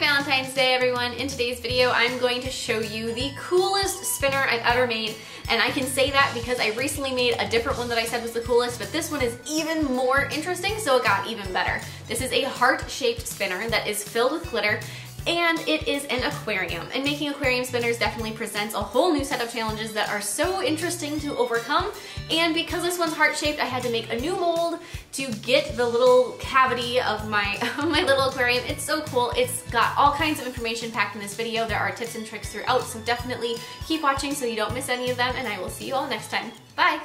Valentine's Day, everyone. In today's video, I'm going to show you the coolest spinner I've ever made. And I can say that because I recently made a different one that I said was the coolest, but this one is even more interesting, so it got even better. This is a heart-shaped spinner that is filled with glitter, and it is an aquarium. And making aquarium spinners definitely presents a whole new set of challenges that are so interesting to overcome. And because this one's heart-shaped, I had to make a new mold to get the little cavity of my little aquarium. It's so cool. It's got all kinds of information packed in this video. There are tips and tricks throughout, so definitely keep watching so you don't miss any of them, and I will see you all next time. Bye!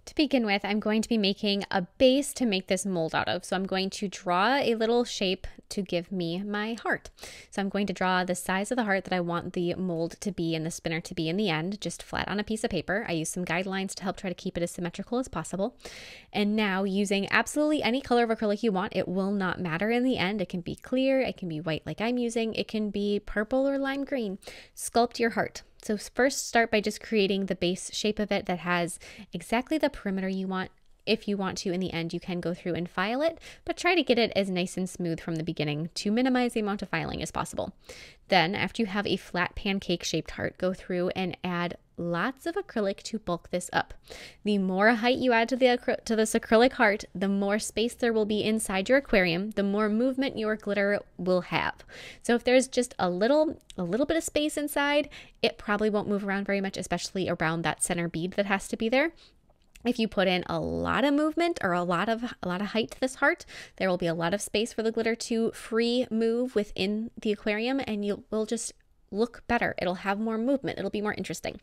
To begin with, I'm going to be making a base to make this mold out of. So I'm going to draw a little shape to give me my heart. So I'm going to draw the size of the heart that I want the mold to be and the spinner to be in the end, just flat on a piece of paper. I use some guidelines to help try to keep it as symmetrical as possible. And now, using absolutely any color of acrylic you want, it will not matter in the end. It can be clear, it can be white like I'm using, it can be purple or lime green. Sculpt your heart. So first, start by just creating the base shape of it that has exactly the perimeter you want. If you want to, in the end, you can go through and file it, but try to get it as nice and smooth from the beginning to minimize the amount of filing as possible. Then, after you have a flat pancake-shaped heart, go through and add lots of acrylic to bulk this up. The more height you add to this acrylic heart, the more space there will be inside your aquarium, the more movement your glitter will have. So if there's just a little bit of space inside, it probably won't move around very much, especially around that center bead that has to be there. If you put in a lot of movement or a lot of height to this heart, there will be a lot of space for the glitter to free move within the aquarium, and you will just look better. It'll have more movement. It'll be more interesting.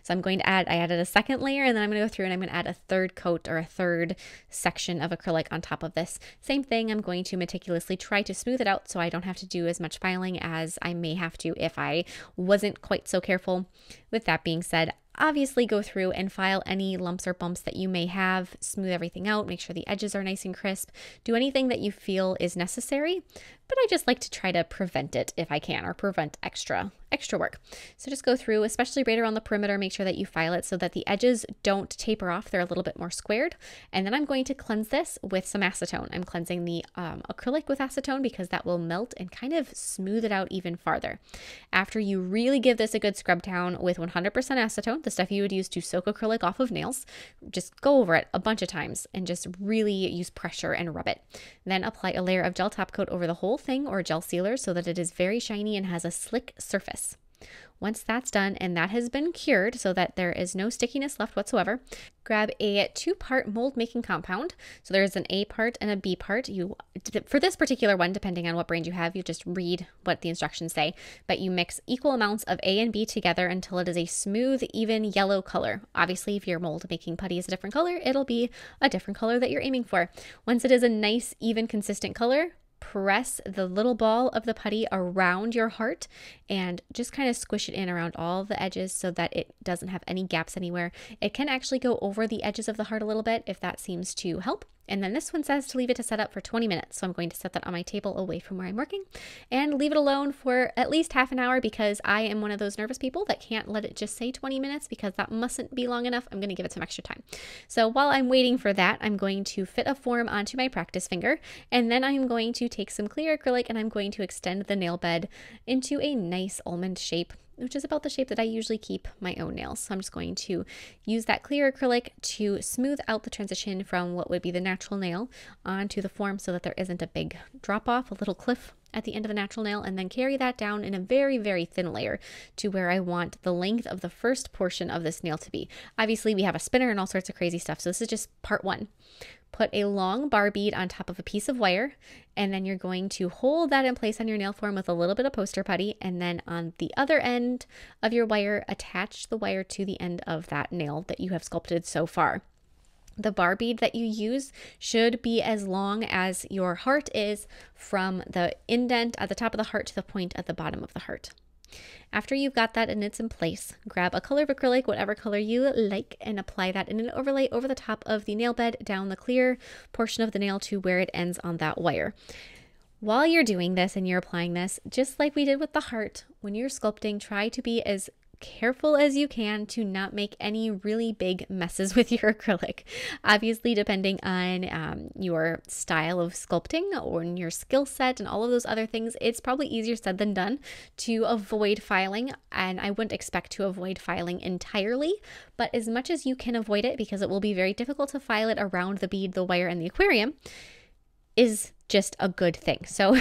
So I'm going to I added a second layer, and then I'm going to go through and I'm going to add a third coat or a third section of acrylic on top of this. Same thing, I'm going to meticulously try to smooth it out so I don't have to do as much filing as I may have to if I wasn't quite so careful. With that being said, obviously go through and file any lumps or bumps that you may have, smooth everything out, make sure the edges are nice and crisp, do anything that you feel is necessary, but I just like to try to prevent it if I can, or prevent extra work. So just go through, especially right around the perimeter, make sure that you file it so that the edges don't taper off, they're a little bit more squared. And then I'm going to cleanse this with some acetone. I'm cleansing the acrylic with acetone because that will melt and kind of smooth it out even farther. After you really give this a good scrub down with 100% acetone, the stuff you would use to soak acrylic off of nails, just go over it a bunch of times and just really use pressure and rub it. Then apply a layer of gel top coat over the whole thing, or gel sealer, so that it is very shiny and has a slick surface. Once that's done and that has been cured so that there is no stickiness left whatsoever, grab a 2-part mold making compound. So there's an A part and a B part. For this particular one, depending on what brand you have, you just read what the instructions say, but you mix equal amounts of A and B together until it is a smooth, even yellow color. Obviously, if your mold making putty is a different color, it'll be a different color that you're aiming for. Once it is a nice, even, consistent color, press the little ball of the putty around your heart and just kind of squish it in around all the edges so that it doesn't have any gaps anywhere. It can actually go over the edges of the heart a little bit if that seems to help. And then this one says to leave it to set up for 20 minutes. So I'm going to set that on my table away from where I'm working and leave it alone for at least half an hour, because I am one of those nervous people that can't let it just say 20 minutes because that mustn't be long enough. I'm going to give it some extra time. So while I'm waiting for that, I'm going to fit a form onto my practice finger, and then I'm going to take some clear acrylic and I'm going to extend the nail bed into a nice almond shape, which is about the shape that I usually keep my own nails. So I'm just going to use that clear acrylic to smooth out the transition from what would be the natural nail onto the form so that there isn't a big drop off, a little cliff at the end of the natural nail, and then carry that down in a very, very thin layer to where I want the length of the first portion of this nail to be. Obviously, we have a spinner and all sorts of crazy stuff, so this is just part one. Put a long bar bead on top of a piece of wire, and then you're going to hold that in place on your nail form with a little bit of poster putty, and then on the other end of your wire, attach the wire to the end of that nail that you have sculpted so far. The bar bead that you use should be as long as your heart is from the indent at the top of the heart to the point at the bottom of the heart. After you've got that and it's in place, grab a color of acrylic, whatever color you like, and apply that in an overlay over the top of the nail bed down the clear portion of the nail to where it ends on that wire. While you're doing this and you're applying this, just like we did with the heart, when you're sculpting, try to be as careful as you can to not make any really big messes with your acrylic. Obviously, depending on your style of sculpting or your skill set and all of those other things, it's probably easier said than done to avoid filing. And I wouldn't expect to avoid filing entirely, but as much as you can avoid it, because it will be very difficult to file it around the bead, the wire, and the aquarium, is just a good thing. So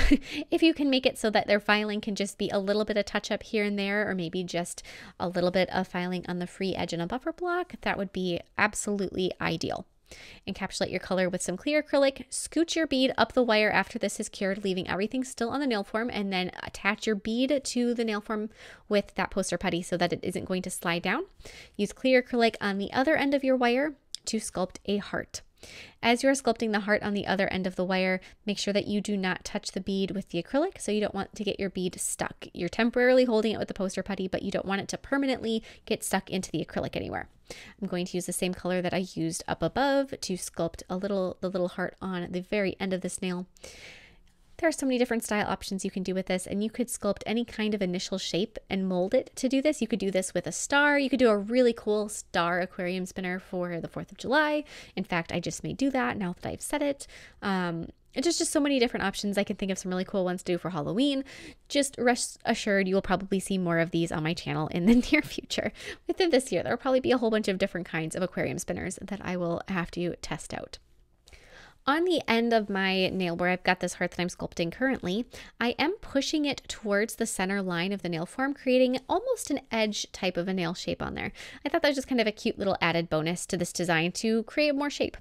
if you can make it so that their filing can just be a little bit of touch up here and there, or maybe just a little bit of filing on the free edge and a buffer block, that would be absolutely ideal. Encapsulate your color with some clear acrylic, scoot your bead up the wire after this is cured, leaving everything still on the nail form, and then attach your bead to the nail form with that poster putty so that it isn't going to slide down. Use clear acrylic on the other end of your wire to sculpt a heart. As you're sculpting the heart on the other end of the wire, make sure that you do not touch the bead with the acrylic, so you don't want to get your bead stuck. You're temporarily holding it with the poster putty, but you don't want it to permanently get stuck into the acrylic anywhere. I'm going to use the same color that I used up above to sculpt the little heart on the very end of this nail. There are so many different style options you can do with this, and you could sculpt any kind of initial shape and mold it to do this. You could do this with a star. You could do a really cool star aquarium spinner for the 4th of July. In fact, I just may do that now that I've said it. It's just so many different options. I can think of some really cool ones to do for Halloween. Just rest assured, you will probably see more of these on my channel in the near future. Within this year, there will probably be a whole bunch of different kinds of aquarium spinners that I will have to test out. On the end of my nail where I've got this heart that I'm sculpting currently, I am pushing it towards the center line of the nail form, creating almost an edge type of a nail shape on there. I thought that was just kind of a cute little added bonus to this design to create more shape.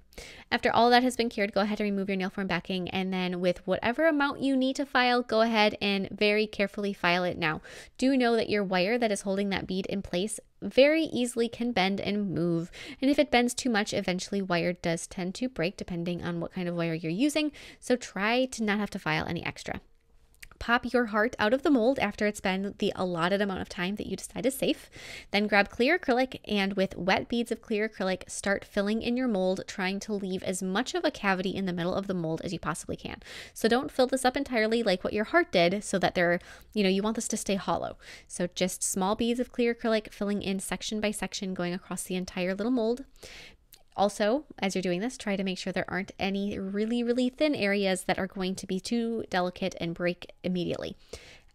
After all that has been cured, go ahead and remove your nail form backing, and then with whatever amount you need to file, go ahead and very carefully file it now. Do know that your wire that is holding that bead in place very easily can bend and move, and if it bends too much, eventually wire does tend to break depending on what kind of wire you're using, so try to not have to file any extra. Pop your heart out of the mold after it's been the allotted amount of time that you decide is safe. Then grab clear acrylic, and with wet beads of clear acrylic, start filling in your mold, trying to leave as much of a cavity in the middle of the mold as you possibly can. So don't fill this up entirely like what your heart did, so that you want this to stay hollow. So just small beads of clear acrylic filling in section by section, going across the entire little mold. Also, as you're doing this, try to make sure there aren't any really, really thin areas that are going to be too delicate and break immediately.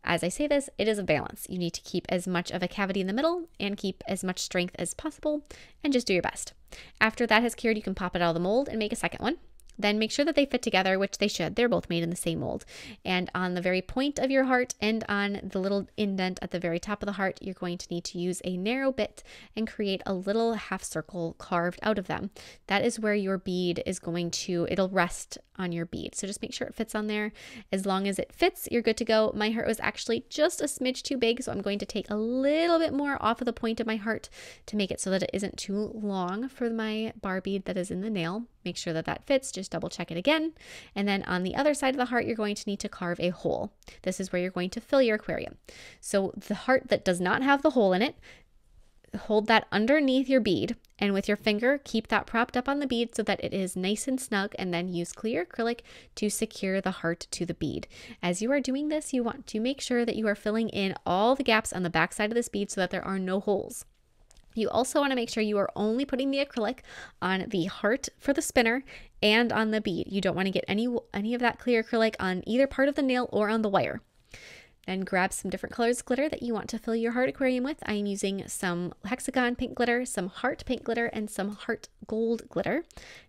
As I say this, it is a balance. You need to keep as much of a cavity in the middle and keep as much strength as possible, and just do your best. After that has cured, you can pop it out of the mold and make a second one. Then make sure that they fit together, which they should. They're both made in the same mold. And on the very point of your heart and on the little indent at the very top of the heart, you're going to need to use a narrow bit and create a little half circle carved out of them. That is where your bead is it'll rest on your bead. So just make sure it fits on there. As long as it fits, you're good to go. My heart was actually just a smidge too big, so I'm going to take a little bit more off of the point of my heart to make it so that it isn't too long for my bar bead that is in the nail. Make sure that that fits, just double check it again. And then on the other side of the heart, you're going to need to carve a hole. This is where you're going to fill your aquarium. So the heart that does not have the hole in it, hold that underneath your bead, and with your finger, keep that propped up on the bead so that it is nice and snug, and then use clear acrylic to secure the heart to the bead. As you are doing this, you want to make sure that you are filling in all the gaps on the back side of this bead so that there are no holes. You also want to make sure you are only putting the acrylic on the heart for the spinner and on the bead. You don't want to get any of that clear acrylic on either part of the nail or on the wire. Then grab some different colors of glitter that you want to fill your heart aquarium with. I am using some hexagon pink glitter, some heart pink glitter, and some heart gold glitter.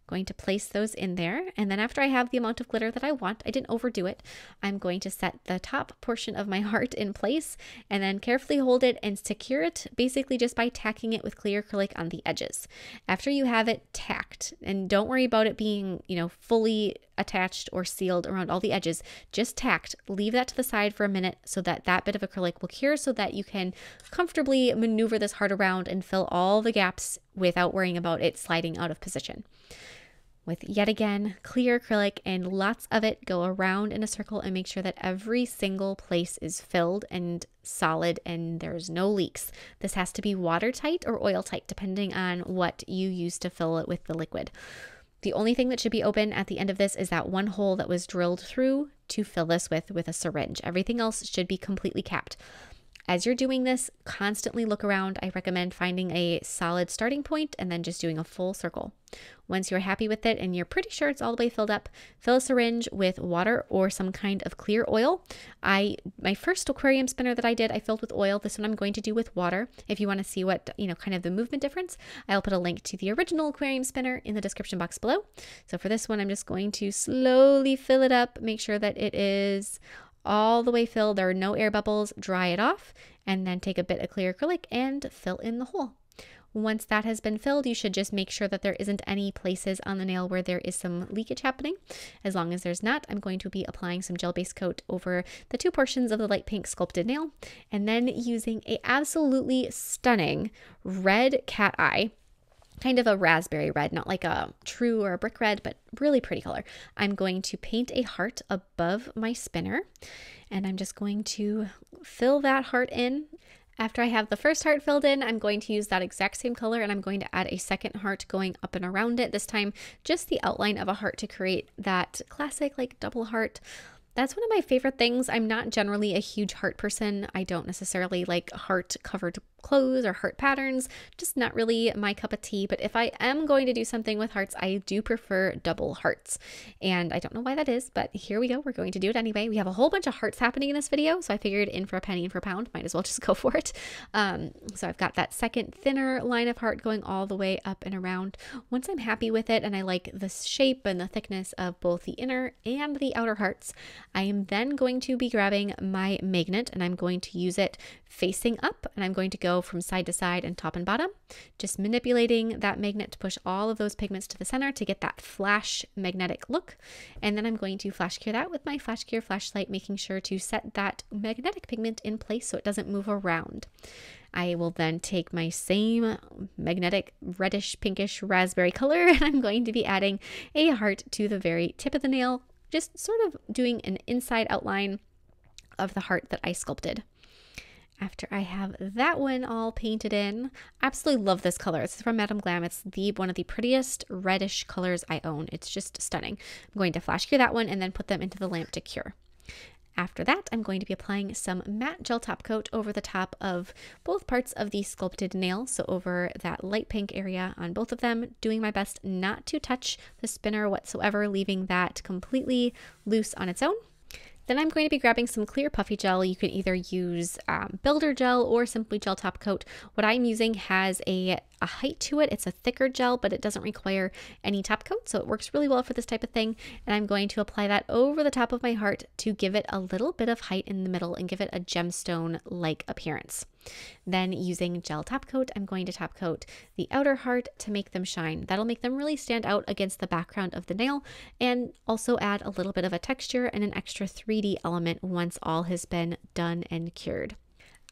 Going to place those in there, and then after I have the amount of glitter that I want, I didn't overdo it, I'm going to set the top portion of my heart in place and then carefully hold it and secure it, basically just by tacking it with clear acrylic on the edges. After you have it tacked, and don't worry about it being, fully attached or sealed around all the edges, just tacked, leave that to the side for a minute so that that bit of acrylic will cure, so that you can comfortably maneuver this heart around and fill all the gaps without worrying about it sliding out of position. With yet again clear acrylic and lots of it, go around in a circle and make sure that every single place is filled and solid and there's no leaks. This has to be watertight or oil tight depending on what you use to fill it with the liquid. The only thing that should be open at the end of this is that one hole that was drilled through to fill this with a syringe. Everything else should be completely capped. As you're doing this, constantly look around. I recommend finding a solid starting point and then just doing a full circle. Once you're happy with it and you're pretty sure it's all the way filled up, fill a syringe with water or some kind of clear oil. My first aquarium spinner that I did, I filled with oil. This one I'm going to do with water. If you want to see what, kind of the movement difference, I'll put a link to the original aquarium spinner in the description box below. So for this one, I'm just going to slowly fill it up, make sure that it is all the way filled. There are no air bubbles, dry it off, and then take a bit of clear acrylic and fill in the hole. Once that has been filled, you should just make sure that there isn't any places on the nail where there is some leakage happening. As long as there's not, I'm going to be applying some gel base coat over the 2 portions of the light pink sculpted nail, and then using a absolutely stunning red cat eye, kind of a raspberry red, not like a true or a brick red, but really pretty color. I'm going to paint a heart above my spinner, and I'm just going to fill that heart in. After I have the first heart filled in, I'm going to use that exact same color, and I'm going to add a second heart going up and around it. This time, just the outline of a heart to create that classic like double heart. That's one of my favorite things. I'm not generally a huge heart person. I don't necessarily like heart covered clothes or heart patterns, just not really my cup of tea. But if I am going to do something with hearts, I do prefer double hearts. And I don't know why that is, but here we go. We're going to do it anyway. We have a whole bunch of hearts happening in this video, so I figured in for a penny, in for a pound, might as well just go for it. So I've got that second thinner line of heart going all the way up and around. Once I'm happy with it and I like the shape and the thickness of both the inner and the outer hearts, I am then going to be grabbing my magnet, and I'm going to use it facing up, and I'm going to go from side to side and top and bottom, just manipulating that magnet to push all of those pigments to the center to get that flash magnetic look. And then I'm going to flash cure that with my flash cure flashlight, making sure to set that magnetic pigment in place so it doesn't move around. I will then take my same magnetic reddish pinkish raspberry color, and I'm going to be adding a heart to the very tip of the nail, just sort of doing an inside outline of the heart that I sculpted. After I have that one all painted in, absolutely love this color. It's from Madame Glam. It's one of the prettiest reddish colors I own. It's just stunning. I'm going to flash cure that one and then put them into the lamp to cure. After that, I'm going to be applying some matte gel top coat over the top of both parts of the sculpted nail, so over that light pink area on both of them, doing my best not to touch the spinner whatsoever, leaving that completely loose on its own. Then I'm going to be grabbing some clear puffy gel. You can either use builder gel or simply gel top coat. What I'm using has a height to it. It's a thicker gel, but it doesn't require any top coat, so it works really well for this type of thing. And I'm going to apply that over the top of my heart to give it a little bit of height in the middle and give it a gemstone-like appearance. Then using gel top coat, I'm going to top coat the outer heart to make them shine. That'll make them really stand out against the background of the nail, and also add a little bit of a texture and an extra 3D element once all has been done and cured.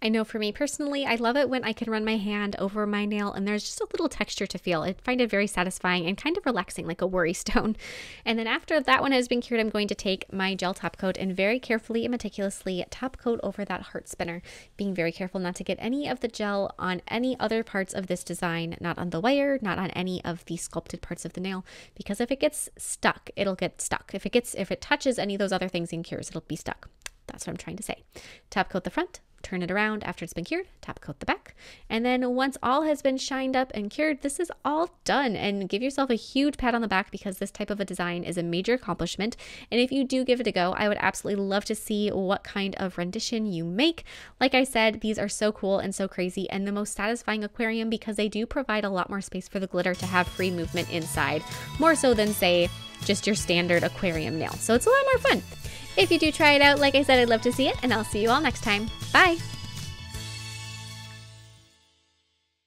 I know for me personally, I love it when I can run my hand over my nail and there's just a little texture to feel. I find it very satisfying and kind of relaxing, like a worry stone. And then after that one has been cured, I'm going to take my gel top coat and very carefully and meticulously top coat over that heart spinner, being very careful not to get any of the gel on any other parts of this design, not on the wire, not on any of the sculpted parts of the nail, because if it gets stuck, it'll get stuck. If it touches any of those other things and cures, it'll be stuck. That's what I'm trying to say. Top coat the front, turn it around after it's been cured, top coat the back, and then once all has been shined up and cured, this is all done. And give yourself a huge pat on the back, because this type of a design is a major accomplishment. And if you do give it a go, I would absolutely love to see what kind of rendition you make. Like I said, these are so cool and so crazy and the most satisfying aquarium, because they do provide a lot more space for the glitter to have free movement inside, more so than say just your standard aquarium nail. So it's a lot more fun. If you do try it out, like I said, I'd love to see it, and I'll see you all next time. Bye!